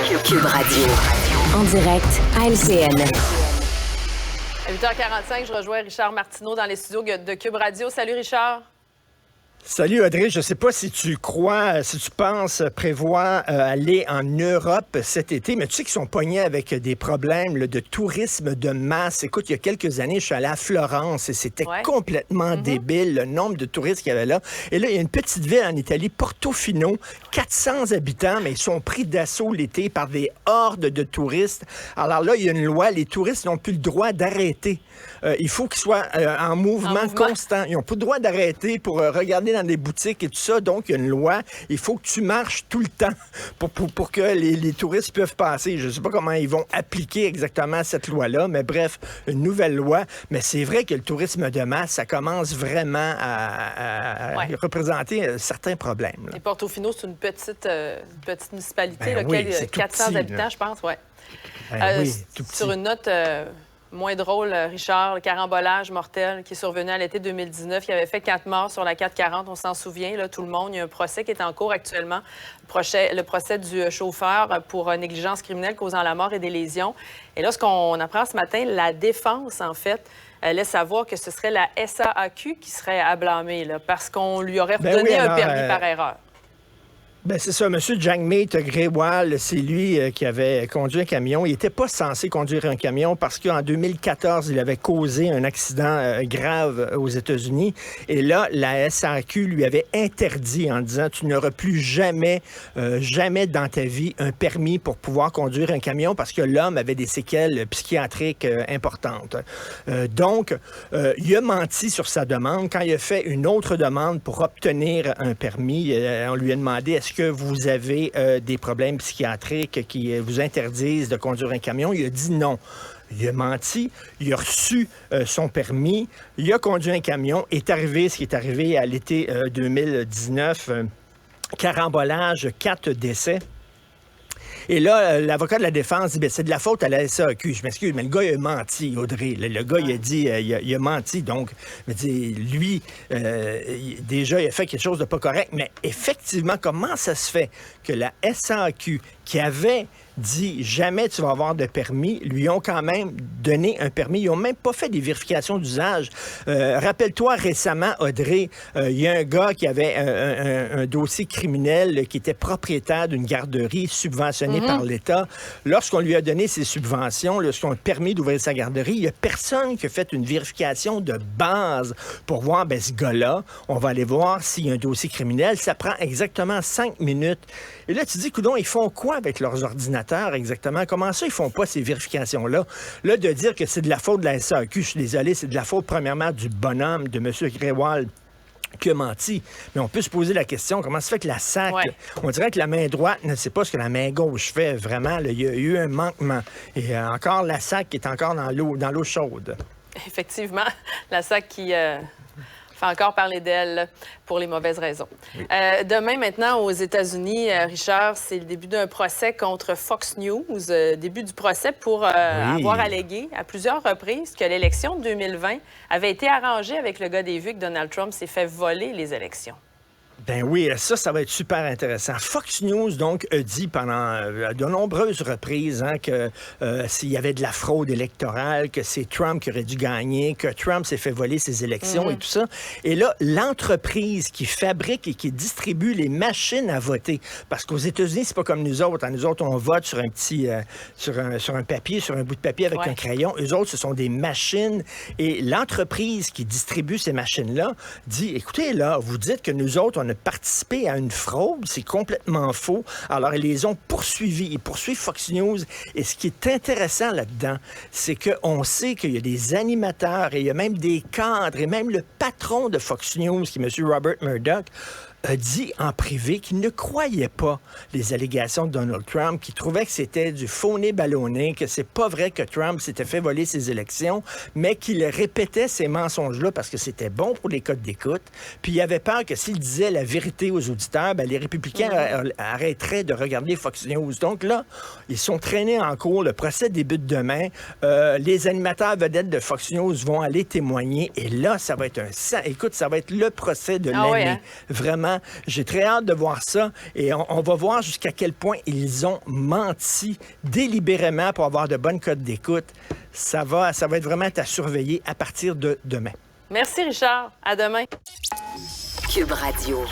Cube Radio. En direct à LCN. À 8h45, je rejoins Richard Martineau dans les studios de Cube Radio. Salut Richard. Salut Audrey, je sais pas si tu crois, si tu penses prévoir aller en Europe cet été, mais tu sais qu'ils sont pognés avec des problèmes de tourisme de masse. Écoute, il y a quelques années, je suis allé à Florence et c'était complètement débile, le nombre de touristes qu'il y avait là. Et là, il y a une petite ville en Italie, Portofino, 400 habitants, mais ils sont pris d'assaut l'été par des hordes de touristes. Alors là, il y a une loi, les touristes n'ont plus le droit d'arrêter. Il faut qu'ils soient en mouvement constant. Ils n'ont pas le droit d'arrêter pour regarder dans des boutiques et tout ça. Donc, il y a une loi. Il faut que tu marches tout le temps pour que les touristes peuvent passer. Je ne sais pas comment ils vont appliquer exactement cette loi-là, mais bref, une nouvelle loi. Mais c'est vrai que le tourisme de masse, ça commence vraiment à représenter certains problèmes. Là. Et Portofino, c'est une petite municipalité, laquelle 400 petit, habitants, là. je pense, oui. Tout petit. Sur une note moins drôle, Richard, le carambolage mortel qui est survenu à l'été 2019, il avait fait 4 morts sur la 440, on s'en souvient, là, tout le monde. Il y a un procès qui est en cours actuellement, le procès du chauffeur pour négligence criminelle causant la mort et des lésions. Et là, ce qu'on apprend ce matin, la défense, en fait, laisse savoir que ce serait la SAAQ qui serait à blâmer, là, parce qu'on lui aurait redonné un permis par erreur. Ben c'est ça, M. Jagmeet Grewal, c'est lui qui avait conduit un camion. Il n'était pas censé conduire un camion parce qu'en 2014, il avait causé un accident grave aux États-Unis. Et là, la SAQ lui avait interdit en disant « Tu n'auras plus jamais dans ta vie un permis pour pouvoir conduire un camion » parce que l'homme avait des séquelles psychiatriques importantes. Donc, il a menti sur sa demande. Quand il a fait une autre demande pour obtenir un permis, on lui a demandé « Est-ce que vous avez des problèmes psychiatriques qui vous interdisent de conduire un camion? » Il a dit non. Il a menti, il a reçu son permis, il a conduit un camion, est arrivé ce qui est arrivé à l'été 2019, carambolage, 4 décès. Et là, l'avocat de la défense dit, c'est de la faute à la SAQ. Je m'excuse, mais le gars, il a menti, Audrey. Le gars, il a dit, il a menti. Donc, lui, déjà, il a fait quelque chose de pas correct. Mais effectivement, comment ça se fait que la SAQ, qui avait dit jamais tu vas avoir de permis, lui ont quand même donné un permis. Ils n'ont même pas fait des vérifications d'usage. Rappelle-toi récemment, Audrey, il y a un gars qui avait un dossier criminel qui était propriétaire d'une garderie subventionnée par l'État. Lorsqu'on lui a donné ses subventions, lorsqu'on a permis d'ouvrir sa garderie, il n'y a personne qui a fait une vérification de base pour voir, ce gars-là, on va aller voir s'il y a un dossier criminel. Ça prend exactement 5 minutes. Et là, tu dis, coudonc, ils font quoi avec leurs ordinateurs exactement? Comment ça, ils font pas ces vérifications-là? Là, de dire que c'est de la faute de la SAQ, je suis désolé, c'est de la faute, premièrement, du bonhomme, de M. Grewal, qui a menti. Mais on peut se poser la question, comment se fait que la SAC, on dirait que la main droite ne sait pas ce que la main gauche fait. Vraiment, là, il y a eu un manquement. Et encore, la SAC est encore dans l'eau chaude. Effectivement, la SAC qui fait encore parler d'elle pour les mauvaises raisons. Oui. Demain, maintenant, aux États-Unis, Richard, c'est le début d'un procès contre Fox News. Début du procès pour avoir allégué à plusieurs reprises que l'élection de 2020 avait été arrangée avec le gars des vues que Donald Trump s'est fait voler les élections. Ben oui, ça va être super intéressant. Fox News, donc, a dit pendant de nombreuses reprises que s'il y avait de la fraude électorale, que c'est Trump qui aurait dû gagner, que Trump s'est fait voler ses élections et tout ça. Et là, l'entreprise qui fabrique et qui distribue les machines à voter, parce qu'aux États-Unis, c'est pas comme nous autres. Nous autres, on vote sur un petit, sur un papier, sur un bout de papier avec un crayon. Eux autres, ce sont des machines. Et l'entreprise qui distribue ces machines-là dit, écoutez, là, vous dites que nous autres, on a participé à une fraude, c'est complètement faux. Alors, ils les ont poursuivis. Ils poursuivent Fox News. Et ce qui est intéressant là-dedans, c'est qu'on sait qu'il y a des animateurs et il y a même des cadres et même le patron de Fox News, qui est M. Robert Murdoch, a dit en privé qu'il ne croyait pas les allégations de Donald Trump, qu'il trouvait que c'était du faux-nez ballonné, que c'est pas vrai que Trump s'était fait voler ses élections, mais qu'il répétait ces mensonges-là parce que c'était bon pour les codes d'écoute. Puis il avait peur que s'il disait la vérité aux auditeurs, les républicains arrêteraient de regarder Fox News. Donc là, ils sont traînés en cours. Le procès débute demain. Les animateurs vedettes de Fox News vont aller témoigner. Et là, ça va être ça va être le procès de l'année. Vraiment. Parlement. J'ai très hâte de voir ça et on va voir jusqu'à quel point ils ont menti délibérément pour avoir de bonnes cotes d'écoute. Ça va être vraiment à surveiller à partir de demain. Merci, Richard. À demain. Cube Radio.